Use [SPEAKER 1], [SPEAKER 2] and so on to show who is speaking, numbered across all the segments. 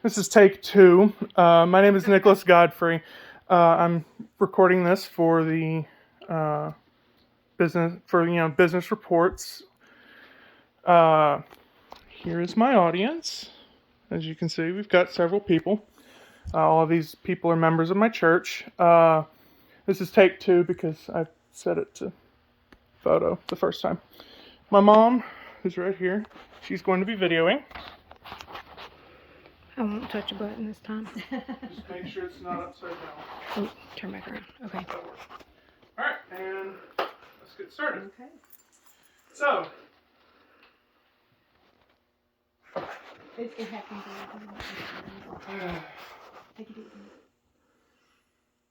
[SPEAKER 1] This is take two. My name is Nicholas Godfrey. I'm recording this for the business reports. Here is my audience. As you can see, we've got several people. All of these people are members of my church. This is take two because I set it to photo the first time. My mom, who's right here, she's going to be videoing.
[SPEAKER 2] I won't touch a button this time.
[SPEAKER 1] Just make sure it's not upside down.
[SPEAKER 2] Oh, turn back around. Okay.
[SPEAKER 1] That works. Alright, and let's get started.
[SPEAKER 3] Okay.
[SPEAKER 1] So,
[SPEAKER 3] It happens. Take it easy.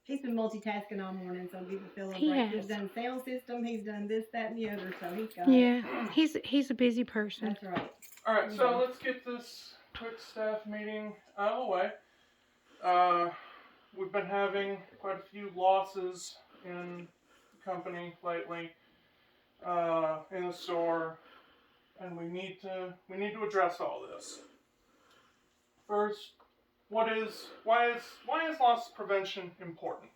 [SPEAKER 3] He's been multitasking all morning, so give a Phil a break. He's done sound system, he's done this, that, and the other, so he's got
[SPEAKER 2] Yeah, he's a busy person.
[SPEAKER 3] That's right.
[SPEAKER 1] Alright, so let's get this quick staff meeting out of the way. We've been having quite a few losses in the company lately, in the store, and we need to address all this. First, why is loss prevention important?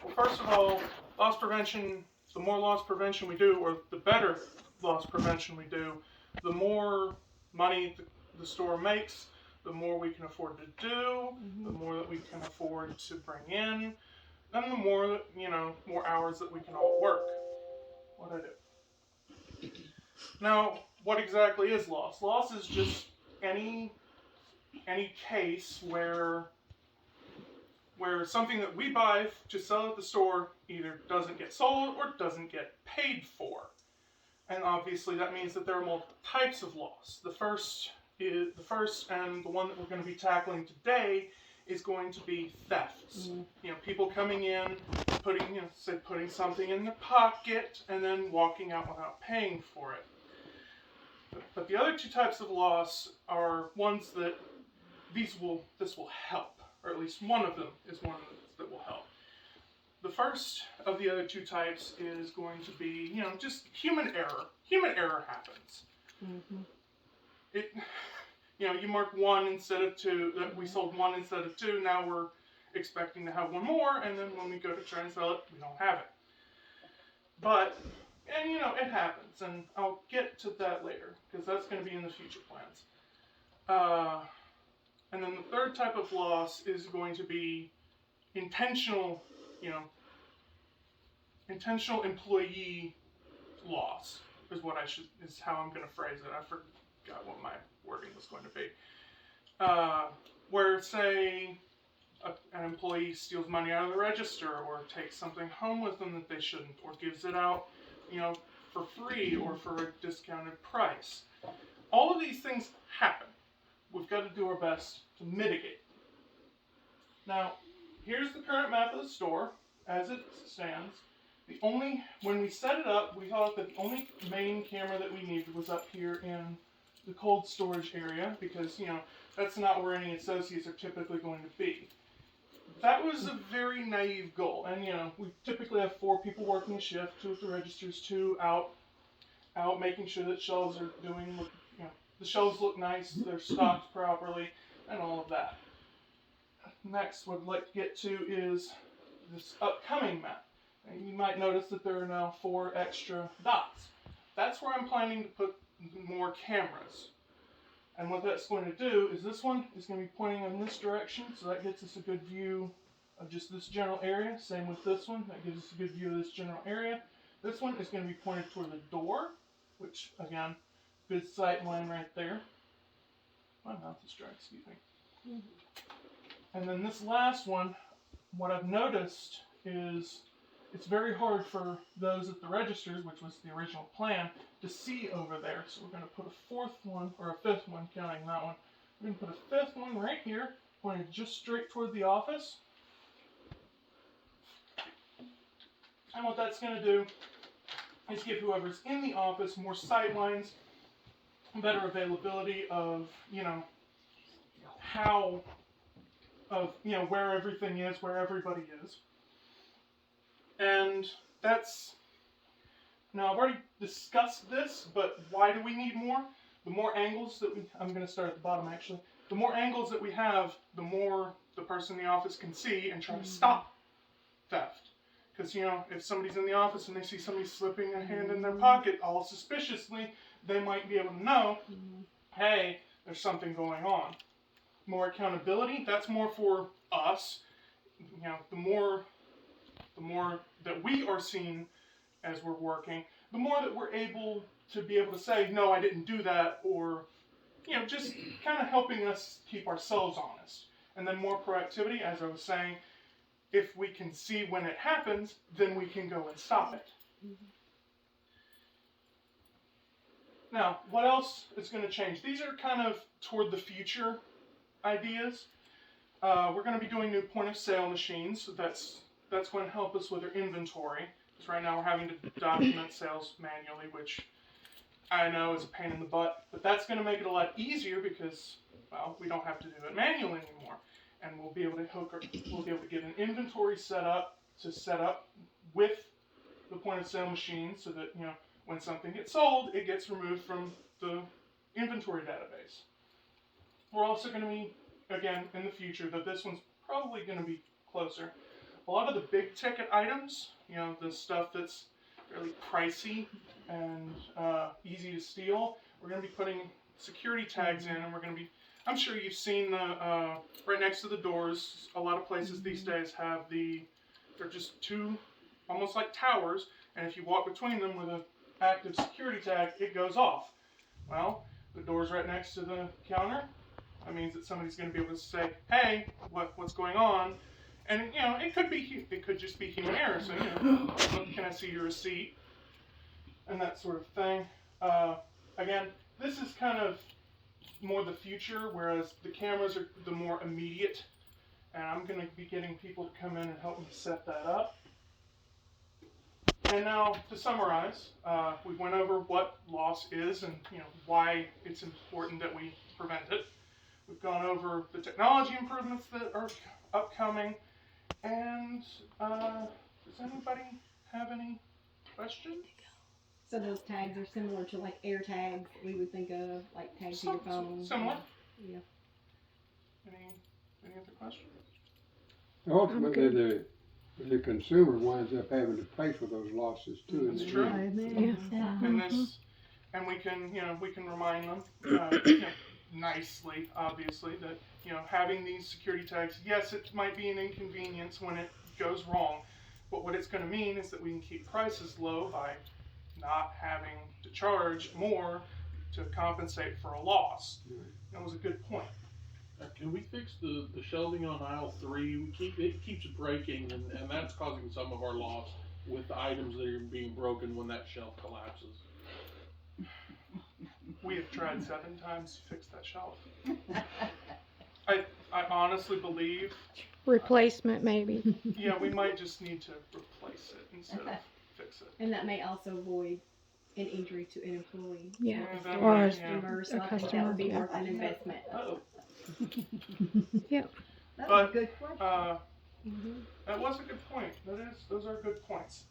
[SPEAKER 1] Well, first of all, loss prevention, the more loss prevention we do, or the better loss prevention we do, the more money the store makes, the more we can afford to do, the more that we can afford to bring in, and the more that, more hours that we can all work. What I do. Now, what exactly is loss? Loss is just any case where something that we buy to sell at the store either doesn't get sold or doesn't get paid for. And obviously that means that there are multiple types of loss. The first and the one that we're going to be tackling today is going to be thefts. People coming in, putting something in the pocket and then walking out without paying for it. But the other two types of loss are ones that this will help, or at least one of them is one that will help. The first of the other two types is going to be, just human error. Human error happens. You mark one instead of two, that we sold one instead of two, now we're expecting to have one more, and then when we go to try and sell it, we don't have it. But, it happens, and I'll get to that later, because that's going to be in the future plans. And then the third type of loss is going to be intentional employee loss is how I'm going to phrase it. I forgot what my wording was going to be. Where, say, an employee steals money out of the register, or takes something home with them that they shouldn't, or gives it out, for free or for a discounted price. All of these things happen. We've got to do our best to mitigate. Now, here's the current map of the store as it stands. When we set it up, we thought that the only main camera that we needed was up here in the cold storage area, because, that's not where any associates are typically going to be. That was a very naive goal, and, we typically have 4 people working a shift, 2 at the registers, 2 out making sure that shelves are the shelves look nice, they're stocked properly, and all of that. Next, what I'd like to get to is this upcoming map. And you might notice that there are now 4 extra dots. That's where I'm planning to put more cameras. And what that's going to do is this one is going to be pointing in this direction, so that gets us a good view of just this general area. Same with this one, that gives us a good view of this general area. This one is going to be pointed toward the door, which, again, good sight line right there. My mouth is dry, excuse me. And then this last one, what I've noticed is it's very hard for those at the registers, which was the original plan, to see over there. So we're going to put a 4th one, or a 5th one, counting that one. We're going to put a 5th one right here, pointed just straight toward the office. And what that's going to do is give whoever's in the office more sight lines, better availability of, where everything is, where everybody is. And now I've already discussed this, but why do we need more? The more angles I'm going to start at the bottom actually. the more angles that we have, the more the person in the office can see and try to stop theft. Because, you know, if somebody's in the office and they see somebody slipping a hand in their pocket all suspiciously, they might be able to know, hey, there's something going on. More accountability, that's more for us. You know, the more that we are seen as we're working, the more that we're able to say, no, I didn't do that, or, you know, just kind of helping us keep ourselves honest. And then more proactivity, as I was saying, if we can see when it happens, then we can go and stop it. Now, what else is going to change? These are kind of toward the future ideas. We're going to be doing new point of sale machines. So that's going to help us with our inventory. Because right now we're having to document sales manually, which I know is a pain in the butt. But that's going to make it a lot easier because, well, we don't have to do it manually anymore. And we'll be able to get an inventory set up with the point of sale machine so that, you know, when something gets sold, it gets removed from the inventory database. We're also going to be, again, in the future, though this one's probably going to be closer, a lot of the big ticket items, you know, the stuff that's fairly pricey and easy to steal, we're going to be putting security tags in, and we're going to be, I'm sure you've seen the, right next to the doors, a lot of places these days have they're just two, almost like towers, and if you walk between them with an active security tag, it goes off. Well, the door's right next to the counter. That means that somebody's going to be able to say, hey, what's going on? And, you know, it could just be human error, so, you know, can I see your receipt? And that sort of thing. Again, this is kind of more the future, whereas the cameras are the more immediate. And I'm going to be getting people to come in and help me set that up. And now, to summarize, we went over what loss is and, you know, why it's important that we prevent it. We've gone over the technology improvements that are upcoming. And does anybody have any questions?
[SPEAKER 3] So those tags are similar to like air tags we would think of, like tags to your phone.
[SPEAKER 1] Similar.
[SPEAKER 3] Yeah.
[SPEAKER 1] Any other questions?
[SPEAKER 4] Ultimately, the consumer winds up having to pay for those losses too.
[SPEAKER 1] That's true. And we can remind them, you know, nicely, obviously, that, you know, having these security tags, yes, it might be an inconvenience when it goes wrong, but what it's going to mean is that we can keep prices low by not having to charge more to compensate for a loss. That was a good point.
[SPEAKER 5] Can we fix the shelving on aisle 3? It keeps breaking, and that's causing some of our loss with the items that are being broken when that shelf collapses.
[SPEAKER 1] We have tried 7 times to fix that shelf. I honestly believe
[SPEAKER 2] Replacement, maybe.
[SPEAKER 1] yeah, we might just need to replace it instead of fix it.
[SPEAKER 3] And that may also avoid an injury to an employee.
[SPEAKER 2] Yeah.
[SPEAKER 1] that
[SPEAKER 2] Or
[SPEAKER 1] might,
[SPEAKER 2] a
[SPEAKER 3] Customer, so I think that
[SPEAKER 2] customer,
[SPEAKER 3] would be
[SPEAKER 2] yeah.
[SPEAKER 3] worth an investment.
[SPEAKER 1] Uh-oh.
[SPEAKER 2] Yep.
[SPEAKER 3] That
[SPEAKER 1] But,
[SPEAKER 3] was a good question.
[SPEAKER 1] That was a good point. Those are good points.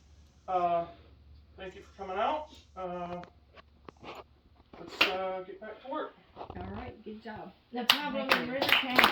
[SPEAKER 1] Thank you for coming out. Let's get back to work.
[SPEAKER 3] All right, good job.
[SPEAKER 6] The problem in River County